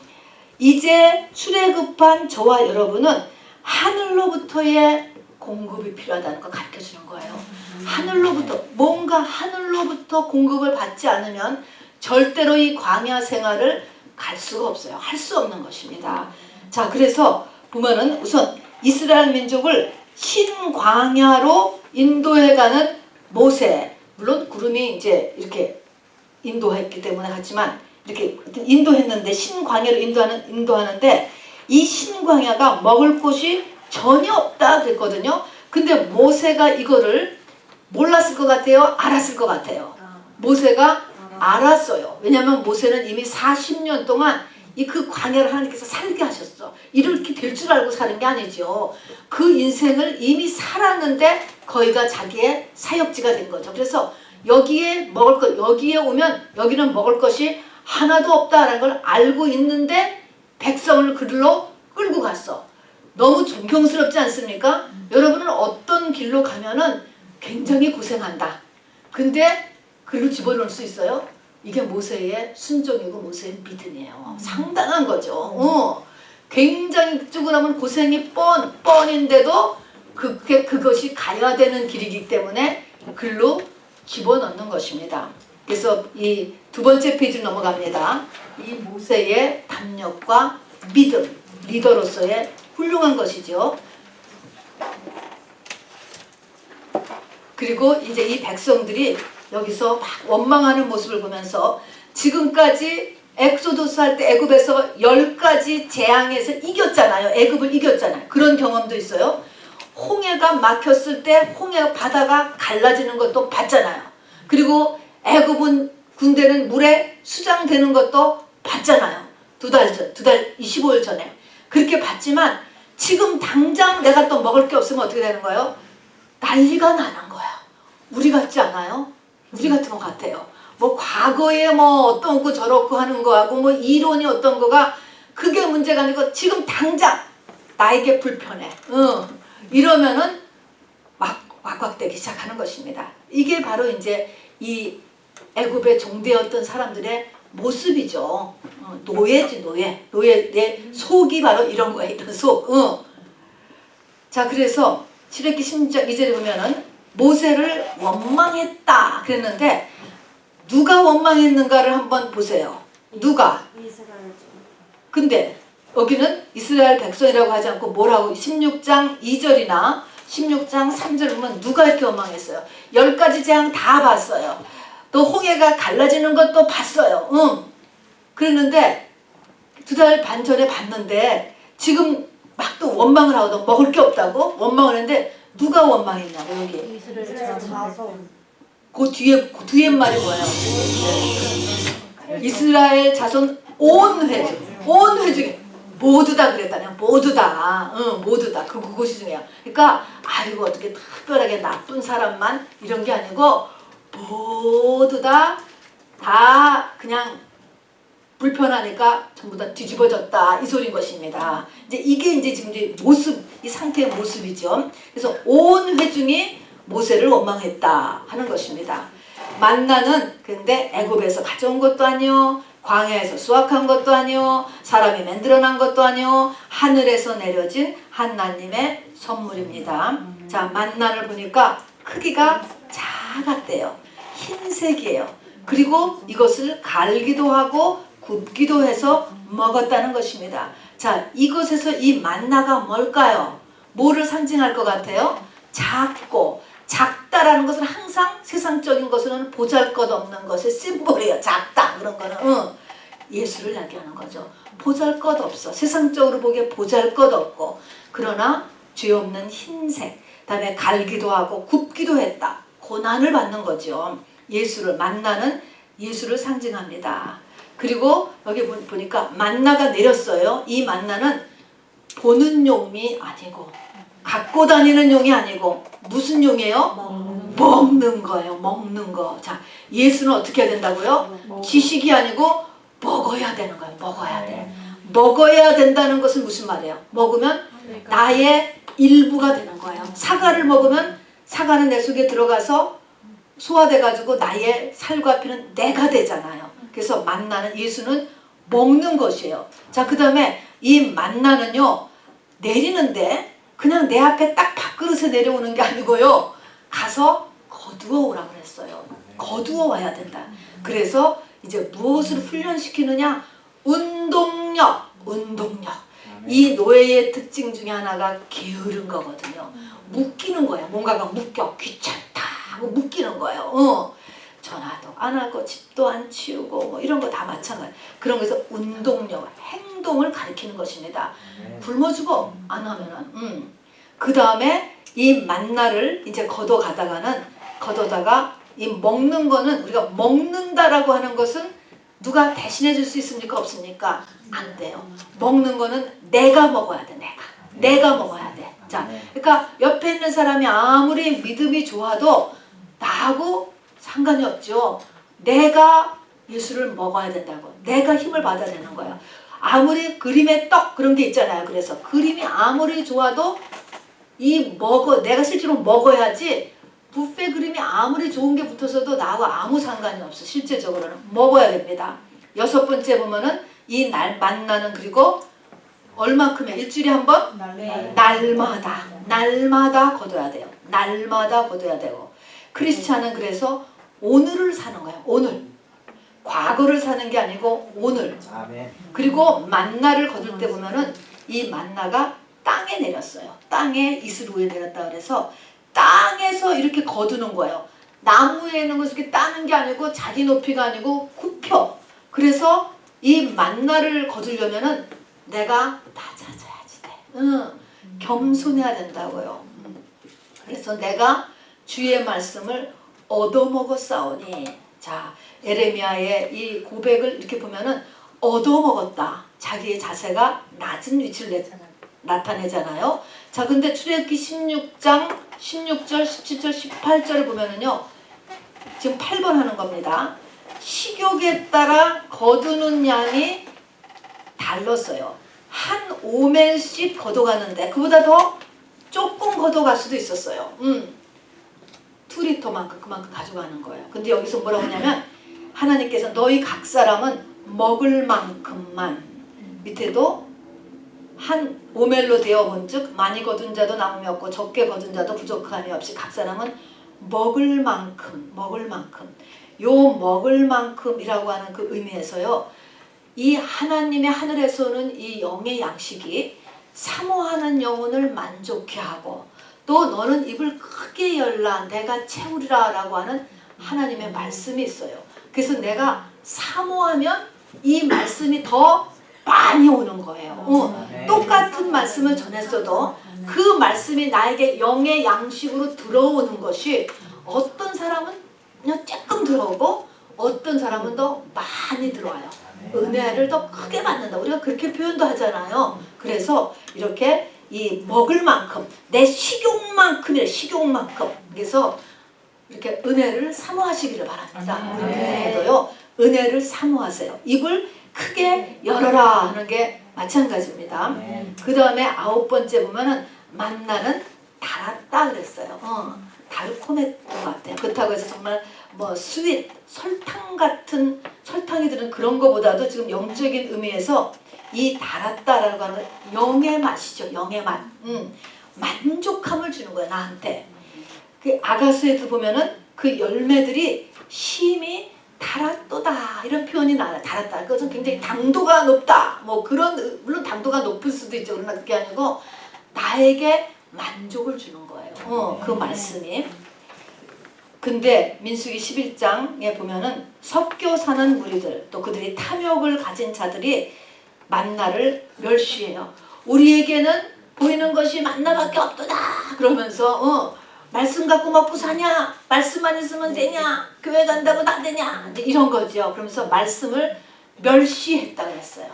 이제 출애굽한 저와 여러분은 하늘로부터의 공급이 필요하다는 걸 가르쳐주는 거예요. 하늘로부터 뭔가 하늘로부터 공급을 받지 않으면 절대로 이 광야 생활을 갈 수가 없어요. 할 수 없는 것입니다. 자, 그래서 보면은 우선 이스라엘 민족을 신광야로 인도해가는 모세, 물론 구름이 이제 이렇게 인도했기 때문에 갔지만 이렇게 인도했는데 신광야로 인도하는데 이 신광야가 먹을 곳이 전혀 없다 그랬거든요. 근데 모세가 이거를 몰랐을 것 같아요? 알았을 것 같아요? 모세가 알았어요. 왜냐하면 모세는 이미 40년 동안 이 그 광야를 하나님께서 살게 하셨어. 이렇게 될 줄 알고 사는 게 아니죠. 그 인생을 이미 살았는데 거기가 자기의 사역지가 된 거죠. 그래서 여기에 먹을 것, 여기에 오면 여기는 먹을 것이 하나도 없다라는 걸 알고 있는데 백성을 그들로 끌고 갔어. 너무 존경스럽지 않습니까? 여러분은 어떤 길로 가면은 굉장히 고생한다. 근데 글로 집어넣을 수 있어요? 이게 모세의 순종이고 모세의 믿음이에요. 상당한 거죠. 굉장히 그쪽으로 하면 고생이 뻔인데도 그것이 가야 되는 길이기 때문에 글로 집어넣는 것입니다. 그래서 이 2번째 페이지로 넘어갑니다. 이 모세의 담력과 믿음, 리더로서의 훌륭한 것이죠. 그리고 이제 이 백성들이 여기서 막 원망하는 모습을 보면서 지금까지 엑소도스 할 때 애굽에서 10가지 재앙에서 이겼잖아요. 애굽을 이겼잖아요. 그런 경험도 있어요. 홍해가 막혔을 때 홍해 바다가 갈라지는 것도 봤잖아요. 그리고 애굽은 군대는 물에 수장되는 것도 봤잖아요. 2달 25일 전에. 그렇게 봤지만 지금 당장 내가 또 먹을 게 없으면 어떻게 되는 거예요? 난리가 나는 거야. 우리 같지 않아요? 우리 같은 것 같아요. 뭐 과거에 뭐 어떤 저렇고 하는 거하고 뭐 이론이 어떤 거가 그게 문제가 아니고 지금 당장 나에게 불편해. 이러면은 왁왁대기 시작하는 것입니다. 이게 바로 이제 이 애굽의 종되었던 사람들의 모습이죠. 노예지 노예. 내 속이 바로 이런 거예요. 이런 속. 자, 그래서 출애굽기 16장 2절에 보면은 모세를 원망했다 그랬는데 누가 원망했는가를 한번 보세요. 누가? 근데 여기는 이스라엘 백성이라고 하지 않고 뭐라고 16장 2절이나 16장 3절 보면 누가 이렇게 원망했어요. 10가지 재앙 다 봤어요. 또 홍해가 갈라지는 것도 봤어요. 그랬는데 2달 반 전에 봤는데 지금 막 또 원망을 하거든. 먹을 게 없다고 원망을 했는데 누가 원망했냐고 여기. 그 뒤에 말이 뭐예요? 이스라엘 자손 온 회중이 모두 다 그랬다네요. 모두 다. 모두 다. 그것이 중요해요. 그러니까 아이고 어떻게 특별하게 나쁜 사람만 이런 게 아니고 모두 다 그냥 불편하니까 전부 다 뒤집어졌다 이 소리인 것입니다. 이게 이제 지금 이제 모습, 이 상태의 모습이죠. 그래서 온 회중이 모세를 원망했다 하는 것입니다. 만나는 근데 애굽에서 가져온 것도 아니요, 광야에서 수확한 것도 아니요, 사람이 만들어낸 것도 아니요, 하늘에서 내려진 하나님의 선물입니다. 자, 만나를 보니까 크기가 작았대요. 흰색이에요. 그리고 이것을 갈기도 하고 굽기도 해서 먹었다는 것입니다. 자, 이것에서 이 만나가 뭘까요? 뭐를 상징할 것 같아요? 작고, 작다라는 것은 항상 세상적인 것은 보잘것없는 것의 심볼이에요. 작다 그런 거는 예수를 이야기하는 거죠. 보잘것없어. 세상적으로 보기에 보잘것없고 그러나 죄 없는 흰색, 그다음에 갈기도 하고 굽기도 했다. 고난을 받는 거죠. 예수를 만나는 예수를 상징합니다. 그리고 여기 보니까 만나가 내렸어요. 이 만나는 보는 용이 아니고 갖고 다니는 용이 아니고 무슨 용이에요? 먹는 거예요. 먹는 거. 자, 예수는 어떻게 해야 된다고요? 지식이 아니고 먹어야 되는 거예요. 먹어야 돼. 먹어야 된다는 것은 무슨 말이에요? 먹으면 나의 일부가 되는 거예요. 사과를 먹으면 사과는 내 속에 들어가서 소화돼가지고 나의 살과 피는 내가 되잖아요. 그래서 만나는 예수는 먹는 것이에요. 자, 그 다음에 이 만나는요 내리는데 그냥 내 앞에 딱 밥그릇에 내려오는 게 아니고요, 가서 거두어 오라고 그랬어요. 거두어 와야 된다. 그래서 이제 무엇을 훈련시키느냐? 운동력. 이 노예의 특징 중에 하나가 게으른 거거든요. 묶이는 거예요. 뭔가가 묶여. 귀찮다 하고 묶이는 거예요. 전화도 안 하고 집도 안 치우고 뭐 이런 거 다 마찬가지. 그런 거에서 운동력, 행동을 가리키는 것입니다. 굶어 죽어 안 하면은. 그 다음에 이 만나를 이제 걷어다가 이 먹는 거는 우리가 먹는다라고 하는 것은 누가 대신해 줄 수 있습니까? 없습니까? 안 돼요. 먹는 거는 내가 먹어야 돼. 내가 먹어야 돼. 자, 그러니까 옆에 있는 사람이 아무리 믿음이 좋아도 나하고 상관이 없죠. 내가 예수를 먹어야 된다고. 내가 힘을 받아야 되는 거예요. 아무리 그림의 떡 그런 게 있잖아요. 그래서 그림이 아무리 좋아도 내가 실제로 먹어야지. 뷔페 그림이 아무리 좋은 게 붙어서도 나하고 아무 상관이 없어. 실제적으로는 먹어야 됩니다. 6번째 보면은 이 날 만나는 그리고 얼마큼의 일주일에 한 번? 날마다 거둬야 돼요. 날마다 거둬야 되고 크리스찬은 그래서 오늘을 사는 거예요. 오늘. 과거를 사는 게 아니고 오늘. 그리고 만나를 거둘 때 보면은 이 만나가 땅에 내렸어요. 땅에 이슬 위에 내렸다 그래서 땅에서 이렇게 거두는 거예요. 나무에 있는 것을 이렇게 따는 게 아니고 자기 높이가 아니고 굽혀. 그래서 이 만나를 거두려면은 내가 낮아져야지 돼. 겸손해야 된다고요. 그래서 내가 주의 말씀을 얻어먹었사오니. 자, 에레미야의 이 고백을 이렇게 보면은 얻어먹었다. 자기의 자세가 낮은 위치를 나타내잖아요. 자, 근데 출애굽기 16장 16절, 17절, 18절을 보면은요. 지금 8번 하는 겁니다. 식욕에 따라 거두는 양이 달랐어요. 한 오멜씩 걷어가는데 그보다 더 조금 걷어갈 수도 있었어요. 2리터만큼 그만큼 가져가는 거예요. 근데 여기서 뭐라고 하냐면 하나님께서 너희 각 사람은 먹을 만큼만, 밑에도 한 오멜로 되어 본즉 많이 거둔 자도 남음이 없고 적게 거둔 자도 부족함이 없이 각 사람은 먹을 만큼 요 먹을 만큼이라고 하는 그 의미에서요, 이 하나님의 하늘에서 오는 이 영의 양식이 사모하는 영혼을 만족해 하고 또 너는 입을 크게 열라 내가 채우리라 라고 하는 하나님의 말씀이 있어요. 그래서 내가 사모하면 이 말씀이 더 많이 오는 거예요. 똑같은 말씀을 전했어도 그 말씀이 나에게 영의 양식으로 들어오는 것이 어떤 사람은 그냥 조금 들어오고 어떤 사람은 더 많이 들어와요. 은혜를 더 크게 받는다. 우리가 그렇게 표현도 하잖아요. 그래서 이렇게 이 먹을 만큼 내 식욕만큼이래. 식욕만큼. 그래서 이렇게 은혜를 사모하시기를 바랍니다. 우리 교회도요. 은혜를 사모하세요. 입을 크게 열어라 하는 게 마찬가지입니다. 그 다음에 9번째 보면은 만나는 달았다 그랬어요. 달콤했던 것 같아요. 그렇다고 해서 정말 뭐 스윗, 설탕 같은 설탕이 드는 그런 거보다도 지금 영적인 의미에서 이 달았다라고 하는 영의 맛이죠. 영의 맛. 만족함을 주는 거예요. 나한테. 그 아가서에도 보면은 그 열매들이 심히 달았도다 이런 표현이 나와요. 달았다. 그것은 굉장히 당도가 높다. 뭐 그런 물론 당도가 높을 수도 있죠. 그러나 그게 아니고 나에게 만족을 주는 거예요. 그 말씀이. 근데 민수기 11장에 보면은 섞여 사는 무리들 또 그들이 탐욕을 가진 자들이 만나를 멸시해요. 우리에게는 보이는 것이 만나밖에 없도다 그러면서 말씀 갖고 먹고 사냐? 말씀만 있으면 되냐? 교회 간다고 다 되냐? 이제 이런 거죠. 그러면서 말씀을 멸시했다 그랬어요.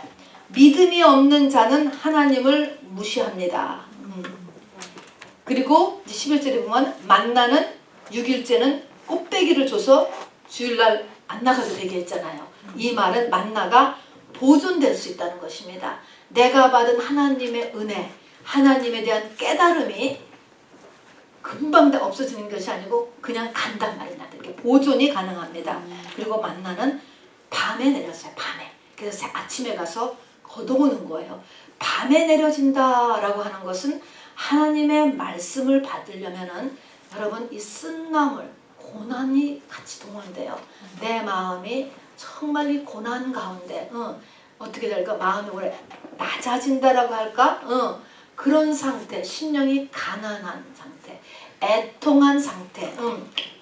믿음이 없는 자는 하나님을 무시합니다. 그리고 11절에 보면 만나는 6일째는 꽃배기를 줘서 주일날 안 나가도 되게 했잖아요. 이 말은 만나가 보존될 수 있다는 것입니다. 내가 받은 하나님의 은혜, 하나님에 대한 깨달음이 금방 다 없어지는 것이 아니고 그냥 간단 말이야. 이렇게 보존이 가능합니다. 그리고 만나는 밤에 내렸어요. 밤에. 그래서 아침에 가서 걷어오는 거예요. 밤에 내려진다라고 하는 것은 하나님의 말씀을 받으려면은 여러분 이 쓴나물, 고난이 같이 동원돼요. 내 마음이 정말 이 고난 가운데 어떻게 될까? 마음이 오래 낮아진다라고 할까? 그런 상태, 심령이 가난한 상태, 애통한 상태,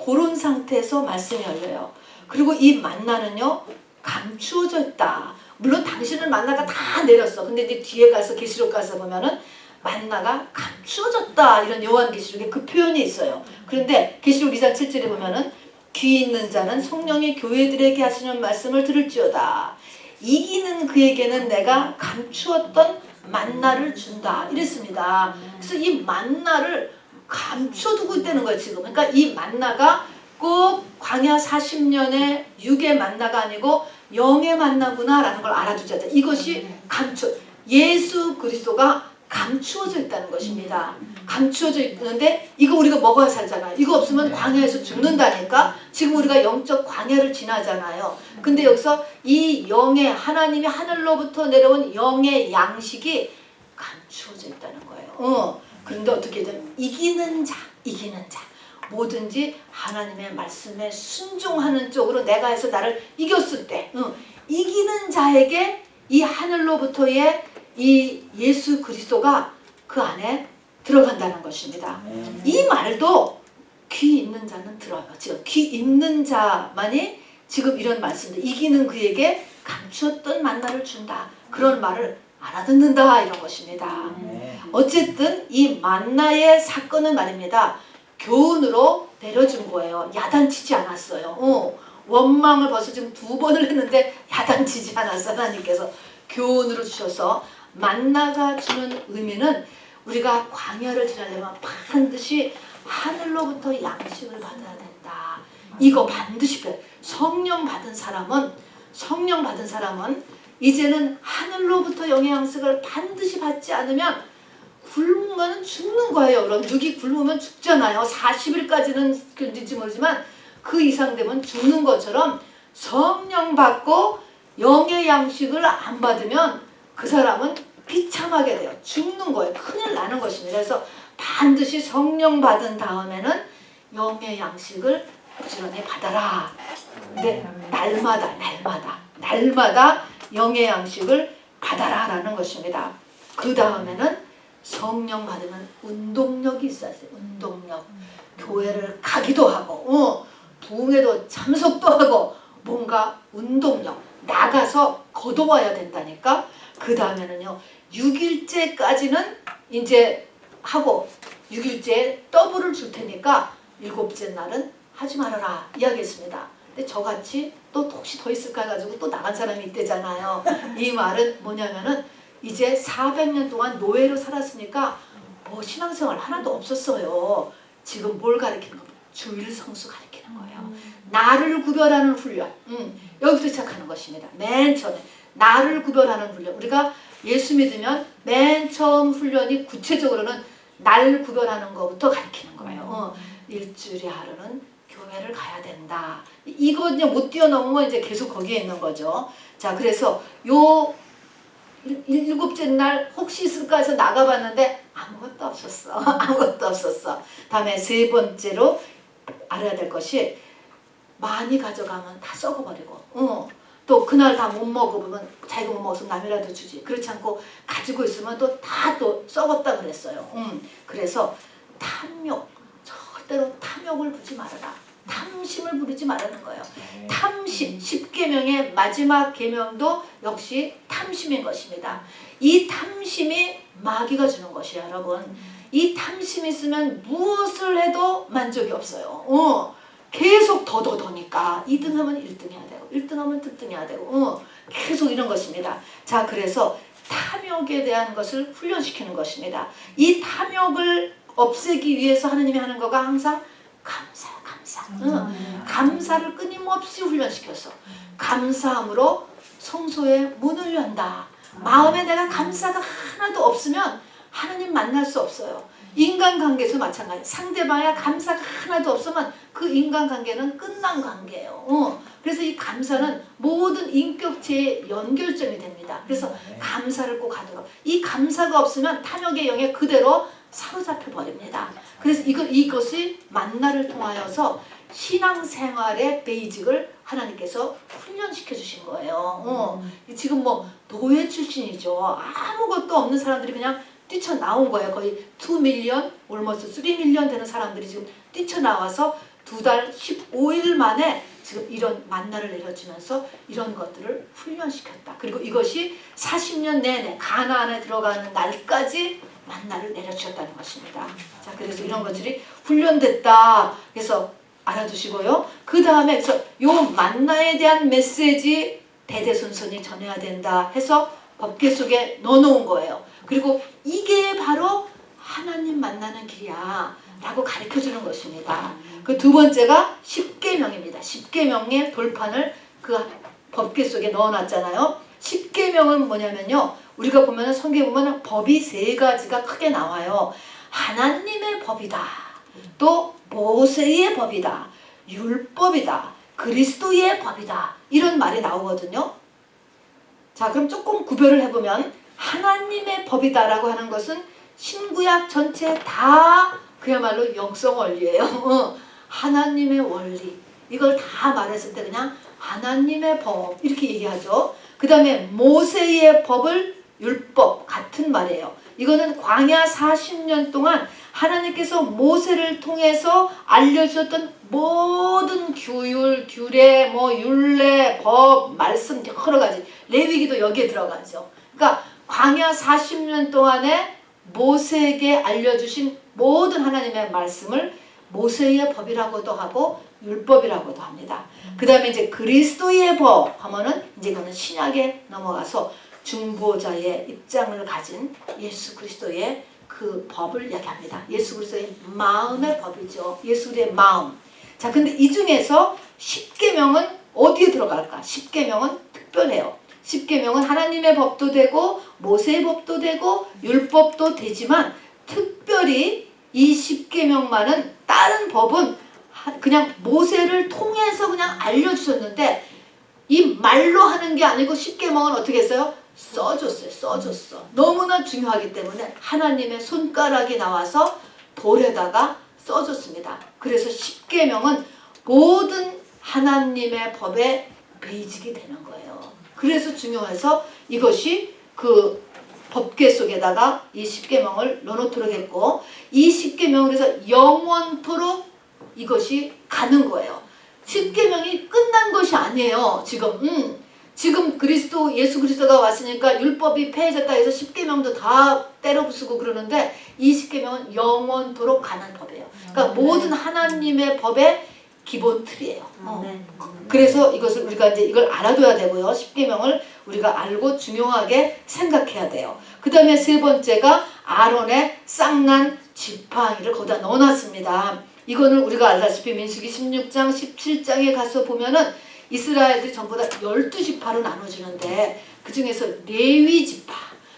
그런 상태에서 말씀이 열려요. 그리고 이 만나는요 감추어져 있다. 물론 당신은 만나가 다 내렸어. 근데 이제 뒤에 가서 계시록 가서 보면은 만나가 감추어졌다 이런 요한계시록에 그 표현이 있어요. 그런데 계시록 2장 7절에 보면은 귀 있는 자는 성령이 교회들에게 하시는 말씀을 들을지어다. 이기는 그에게는 내가 감추었던 만나를 준다 이랬습니다. 그래서 이 만나를 감춰두고 있다는 거예요 지금. 그러니까 이 만나가 꼭 광야 40년의 육의 만나가 아니고 영의 만나구나 라는 걸 알아두자. 이것이 예수 그리스도가 감추어져 있다는 것입니다. 감추어져 있는데 이거 우리가 먹어야 살잖아요. 이거 없으면 광야에서 죽는다니까. 지금 우리가 영적 광야를 지나잖아요. 근데 여기서 이 영의 하나님이 하늘로부터 내려온 영의 양식이 감추어져 있다는 거예요. 그런데 어떻게 되면 이기는 자 뭐든지 하나님의 말씀에 순종하는 쪽으로 내가 해서 나를 이겼을 때 이기는 자에게 이 하늘로부터의 이 예수 그리스도가 그 안에 들어간다는 것입니다. 이 말도 귀 있는 자는 들어요. 지금 귀 있는 자만이 지금 이런 말씀들 이기는 그에게 감추었던 만나를 준다. 그런 말을 알아듣는다 이런 것입니다. 어쨌든 이 만나의 사건은 말입니다. 교훈으로 내려준 거예요. 야단치지 않았어요. 원망을 벌써 지금 2번을 했는데 야단치지 않았어. 하나님께서 교훈으로 주셔서 만나가 주는 의미는 우리가 광야를 지나려면 반드시 하늘로부터 양식을 받아야 된다. 이거 반드시 성령 받은 사람은 이제는 하늘로부터 영의 양식을 반드시 받지 않으면 굶으면 죽는 거예요. 여러분 육이 굶으면 죽잖아요. 40일까지는 견딜지 모르지만 그 이상 되면 죽는 것처럼 성령 받고 영의 양식을 안 받으면 그 사람은 비참하게 돼요. 죽는 거예요. 큰일 나는 것입니다. 그래서 반드시 성령 받은 다음에는 영의 양식을 부지런히 받아라. 근데 날마다 영의 양식을 받아라라는 것입니다. 그 다음에는 성령 받으면 운동력이 있어야 돼요. 운동력. 교회를 가기도 하고 부흥회도 참석도 하고 뭔가 운동력. 나가서 걷어와야 된다니까. 그 다음에는요. 6일째까지는 이제 하고 6일째에 더블을 줄 테니까 7째 날은 하지 말아라 이야기했습니다. 근데 저같이 또 혹시 더 있을까 해가지고 또 나간 사람이 있대잖아요. 이 말은 뭐냐면은 이제 400년 동안 노예로 살았으니까 뭐 신앙생활 하나도 없었어요. 지금 뭘 가르치는 거예요? 주일 성수 가르치는 거예요. 나를 구별하는 훈련. 여기부터 시작하는 것입니다. 맨 처음에 나를 구별하는 훈련. 우리가 예수 믿으면 맨 처음 훈련이 구체적으로는 날 구별하는 것부터 가르치는 거예요. 일주일에 하루는 교회를 가야 된다. 이거 이제 못 뛰어넘으면 이제 계속 거기에 있는 거죠. 자, 그래서 요 7째 날 혹시 있을까 해서 나가봤는데 아무것도 없었어. 아무것도 없었어. 다음에 3번째로 알아야 될 것이 많이 가져가면 다 썩어버리고 또 그날 다 못 먹으면 자기가 못 먹어서 남이라도 주지. 그렇지 않고 가지고 있으면 또 다 또 썩었다 그랬어요. 그래서 탐욕, 절대로 탐욕을 부리지 말아라. 탐심을 부리지 말라는 거예요. 탐심, 10계명의 마지막 계명도 역시 탐심인 것입니다. 이 탐심이 마귀가 주는 것이에요, 여러분. 이 탐심이 있으면 무엇을 해도 만족이 없어요. 계속 더니까 2등하면 1등 해야 되고 1등하면 특등해야 되고 계속 이런 것입니다. 자, 그래서 탐욕에 대한 것을 훈련시키는 것입니다. 이 탐욕을 없애기 위해서 하나님이 하는 거가 항상 감사. 감사를 끊임없이 훈련시켜서 감사함으로 성소에 문을 연다. 마음에 내가 감사가 하나도 없으면 하나님 만날 수 없어요. 인간관계에서 마찬가지. 상대방의 감사가 하나도 없으면 그 인간관계는 끝난 관계예요. 그래서 이 감사는 모든 인격체의 연결점이 됩니다. 그래서 감사를 꼭 하도록. 이 감사가 없으면 탐욕의 영에 그대로 사로잡혀 버립니다. 그래서 이것이 만나를 통하여서 신앙생활의 베이직을 하나님께서 훈련시켜 주신 거예요. 지금 뭐 노예 출신이죠. 아무것도 없는 사람들이 그냥 뛰쳐나온 거예요. 거의 2 밀리언, almost 3 밀리언 되는 사람들이 지금 뛰쳐나와서 2달 15일 만에 지금 이런 만나를 내려주면서 이런 것들을 훈련시켰다. 그리고 이것이 40년 내내 가나안에 들어가는 날까지 만나를 내려주셨다는 것입니다. 자, 그래서 이런 것들이 훈련됐다. 그래서 알아두시고요. 그 다음에 그래서 요 만나에 대한 메시지 대대손손이 전해야 된다 해서 법궤 속에 넣어놓은 거예요. 그리고 이게 바로 하나님 만나는 길이야 라고 가르쳐주는 것입니다. 그 두 번째가 10계명입니다. 10계명의 돌판을 그 법궤 속에 넣어놨잖아요. 10계명은 뭐냐면요. 우리가 보면 성경에 보면 법이 3가지가 크게 나와요. 하나님의 법이다. 또 모세의 법이다. 율법이다. 그리스도의 법이다. 이런 말이 나오거든요. 자, 그럼 조금 구별을 해보면 하나님의 법이다라고 하는 것은 신구약 전체 다 그야말로 영성 원리예요. 하나님의 원리. 이걸 다 말했을 때 그냥 하나님의 법 이렇게 얘기하죠. 그 다음에 모세의 법을 율법 같은 말이에요. 이거는 광야 40년 동안 하나님께서 모세를 통해서 알려주셨던 모든 규율, 규례, 율례, 법, 말씀 여러 가지. 레위기도 여기에 들어가죠. 그러니까 광야 40년 동안에 모세에게 알려주신 모든 하나님의 말씀을 모세의 법이라고도 하고 율법이라고도 합니다. 그 다음에 이제 그리스도의 법 하면은 이제 이거는 신약에 넘어가서 중보자의 입장을 가진 예수 그리스도의 그 법을 이야기합니다. 예수 그리스도의 마음의 법이죠. 예수 그리스도의 마음. 자, 근데 이 중에서 10계명은 어디에 들어갈까? 10계명은 특별해요. 10계명은 하나님의 법도 되고 모세의 법도 되고 율법도 되지만 특별히 이 10계명만은 다른 법은 그냥 모세를 통해서 그냥 알려주셨는데 이 말로 하는 게 아니고 10계명은 어떻게 했어요? 써줬어. 너무나 중요하기 때문에 하나님의 손가락이 나와서 돌에다가 써줬습니다. 그래서 10계명은 모든 하나님의 법의 베이직이 되는 거예요. 그래서 중요해서 이것이 그 법궤 속에다가 이 십계명을 넣어놓도록 했고, 이 십계명을 해서 영원토록 이것이 가는 거예요. 십계명이 끝난 것이 아니에요. 지금 예수 그리스도가 왔으니까 율법이 폐해졌다 해서 십계명도 다 때려부수고 그러는데, 이 십계명은 영원토록 가는 법이에요. 그러니까 모든 하나님의 법의 기본 틀이에요. 그래서 이것을 우리가 이제 이걸 알아둬야 되고요. 십계명을 우리가 알고 중요하게 생각해야 돼요. 그 다음에 세 번째가 아론의 쌍난 지팡이를 거기다 넣어놨습니다. 이거는 우리가 알다시피 민수기 16장 17장에 가서 보면은 이스라엘들이 전부 다 12지파로 나눠지는데, 그 중에서 레위 지파,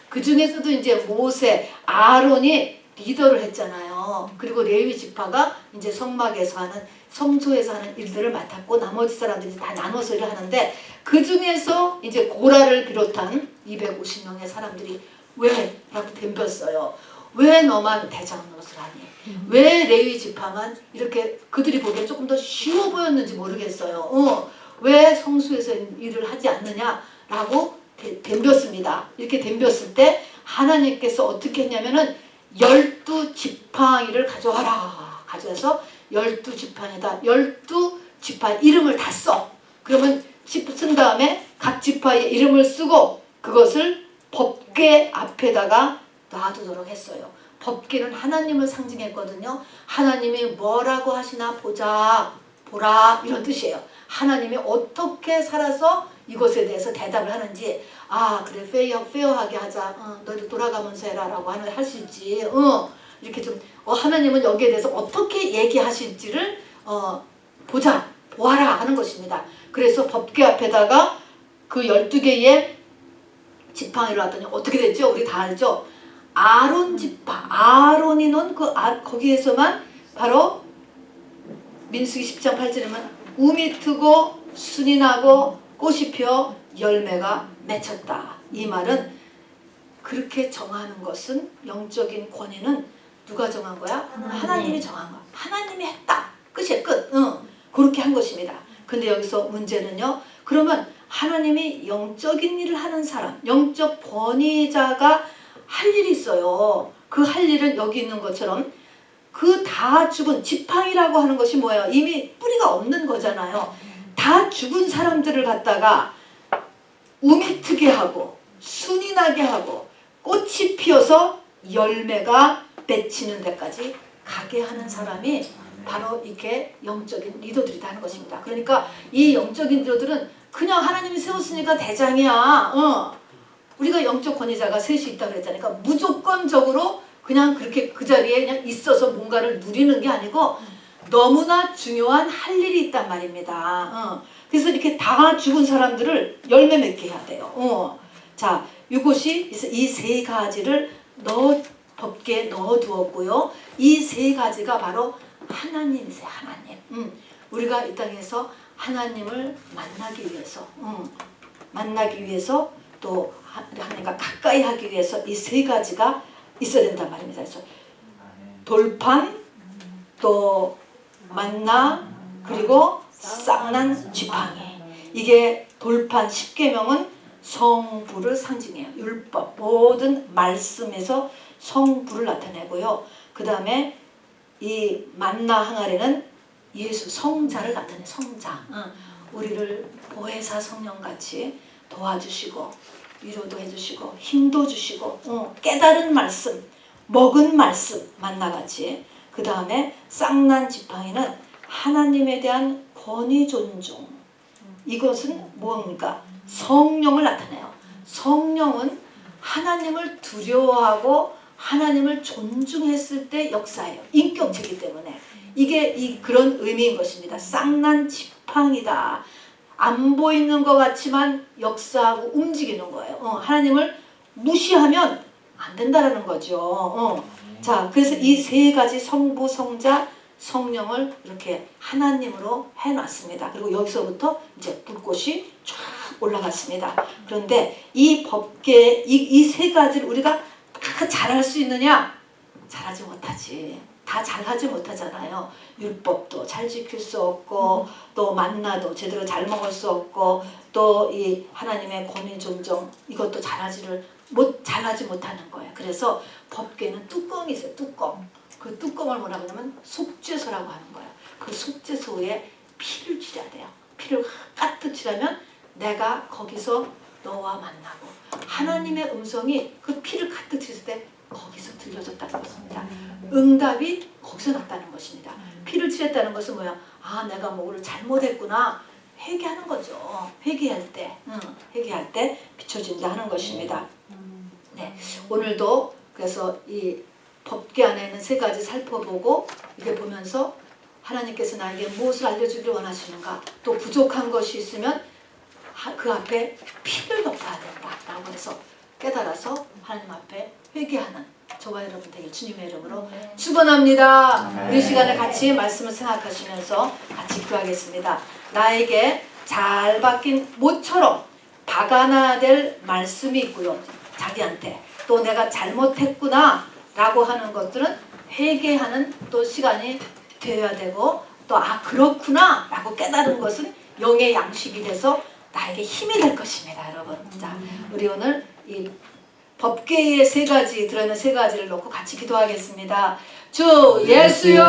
그 중에서도 이제 모세, 아론이 리더를 했잖아요. 그리고 레위 지파가 이제 성막에서 하는, 성소에서 하는 일들을 맡았고, 나머지 사람들이 다 나눠서 일을 하는데, 그 중에서 이제 고라를 비롯한 250명의 사람들이 왜? 라고 덤볐어요. 왜 너만 대장 노릇을 하니? 왜 레위 지파만 이렇게 그들이 보기에 조금 더 쉬워 보였는지 모르겠어요. 왜 성소에서 일을 하지 않느냐라고 덤볐습니다. 이렇게 덤볐을 때 하나님께서 어떻게 했냐면은 12지팡이를 가져와라. 가져와서 12지팡이다. 12지파 이름을 다 써. 그러면 쓴 다음에 각 지파의 이름을 쓰고 그것을 법궤 앞에다가 놔두도록 했어요. 법궤는 하나님을 상징했거든요. 하나님이 뭐라고 하시나 보라 이런 뜻이에요. 하나님이 어떻게 살아서 이것에 대해서 대답을 하는지, 그래 페어하게 하자, 너희들 돌아가면서 해라 라고 할 수 있지, 이렇게 좀 하나님은 여기에 대해서 어떻게 얘기하실지를 보아라 하는 것입니다. 그래서 법궤 앞에다가 그 12개의 지팡이를 놨더니 어떻게 됐죠? 우리 다 알죠? 아론 지파, 아론이 놓은 거기에서만 바로 민수기 10장 8절에만 우미 트고 순이 나고 꽃이 펴 열매가 맺혔다. 이 말은 그렇게 정하는 것은, 영적인 권위는 누가 정한 거야? 하나님이 정한 거야. 하나님이 했다. 끝이야, 끝. 그렇게 한 것입니다. 근데 여기서 문제는요, 그러면 하나님이 영적인 일을 하는 사람, 영적 권위자가 할 일이 있어요. 그 할 일은 여기 있는 것처럼 그 다 죽은 지팡이라고 하는 것이 뭐예요? 이미 뿌리가 없는 거잖아요. 다 죽은 사람들을 갖다가 우미 트게 하고 순이 나게 하고 꽃이 피어서 열매가 맺히는 데까지 가게 하는 사람이 바로 이렇게 영적인 리더들이다 하는 것입니다. 그러니까 이 영적인 리더들은 그냥 하나님이 세웠으니까 대장이야. 우리가 영적 권위자가 셋이 있다고 그랬잖아요. 그러니까 무조건적으로 그냥 그렇게 그 자리에 그냥 있어서 뭔가를 누리는 게 아니고 너무나 중요한 할 일이 있단 말입니다. 그래서 이렇게 다 죽은 사람들을 열매 맺게 해야 돼요. 자, 이것이 이 세 가지를 법궤에 넣어두었고요. 이 세 가지가 바로 하나님이세요. 하나님. 우리가 이 땅에서 하나님을 만나기 위해서 또 하나님과 가까이 하기 위해서 이 세 가지가 있어야 된단 말입니다. 그래서 돌판, 또 만나, 그리고 쌍난 지팡이. 이게 돌판 십계명은 성부를 상징해요. 율법, 모든 말씀에서 성부를 나타내고요. 그 다음에 이 만나 항아리는 예수 성자를 나타내. 성자. 우리를 보혜사 성령같이 도와주시고 위로도 해주시고 힘도 주시고 깨달은 말씀, 먹은 말씀 만나같이. 그 다음에 쌍난 지팡이는 하나님에 대한 권위 존중. 이것은 뭡니까? 성령을 나타내요. 성령은 하나님을 두려워하고 하나님을 존중했을 때 역사예요. 인격체이기 때문에 이게 그런 의미인 것입니다. 쌍난 지팡이다. 안 보이는 것 같지만 역사하고 움직이는 거예요. 하나님을 무시하면 안 된다라는 거죠. 자, 그래서 이 세 가지 성부, 성자, 성령을 이렇게 하나님으로 해놨습니다. 그리고 여기서부터 이제 불꽃이 쫙 올라갔습니다. 그런데 이 법궤 이 세 가지를 우리가 다 잘할 수 있느냐? 잘하지 못하지. 다 잘하지 못하잖아요. 율법도 잘 지킬 수 없고 또 만나도 제대로 잘 먹을 수 없고 또 이 하나님의 권위 존정 이것도 잘하지 못하는 거예요. 그래서 법궤는 뚜껑이 있어요. 뚜껑. 그 뚜껑을 뭐라고 하냐면 속죄소라고 하는 거예요. 그 속죄소에 피를 칠해야 돼요. 피를 가득 칠하면 내가 거기서 너와 만나고 하나님의 음성이 그 피를 가득 칠했을 때 거기서 들려졌다는 것입니다. 응답이 거기서 났다는 것입니다. 피를 칠했다는 것은 뭐야? 아, 내가 뭐를 잘못했구나. 회개하는 거죠. 회개할 때 비춰진다 하는 것입니다. 네, 오늘도 그래서 이 법궤 안에 있는 세 가지 살펴보고 이게 보면서 하나님께서 나에게 무엇을 알려주길 원하시는가, 또 부족한 것이 있으면 그 앞에 피를 덮어야 된다라고 해서 깨달아서 하나님 앞에 회개하는 저와 여러분 되길 주님의 이름으로 축원합니다. 이 시간에 같이 말씀을 생각하시면서 같이 기도하겠습니다. 나에게 잘 박힌 못처럼 박아놔야 될 말씀이 있고요. 자기한테 또 내가 잘못했구나 라고 하는 것들은 회개하는 또 시간이 되어야 되고 또 아 그렇구나 라고 깨달은 것은 영의 양식이 돼서 나에게 힘이 될 것입니다. 여러분, 자 우리 오늘 이 법궤에 세 가지 들어있는 세 가지를 놓고 같이 기도하겠습니다. 주 예수여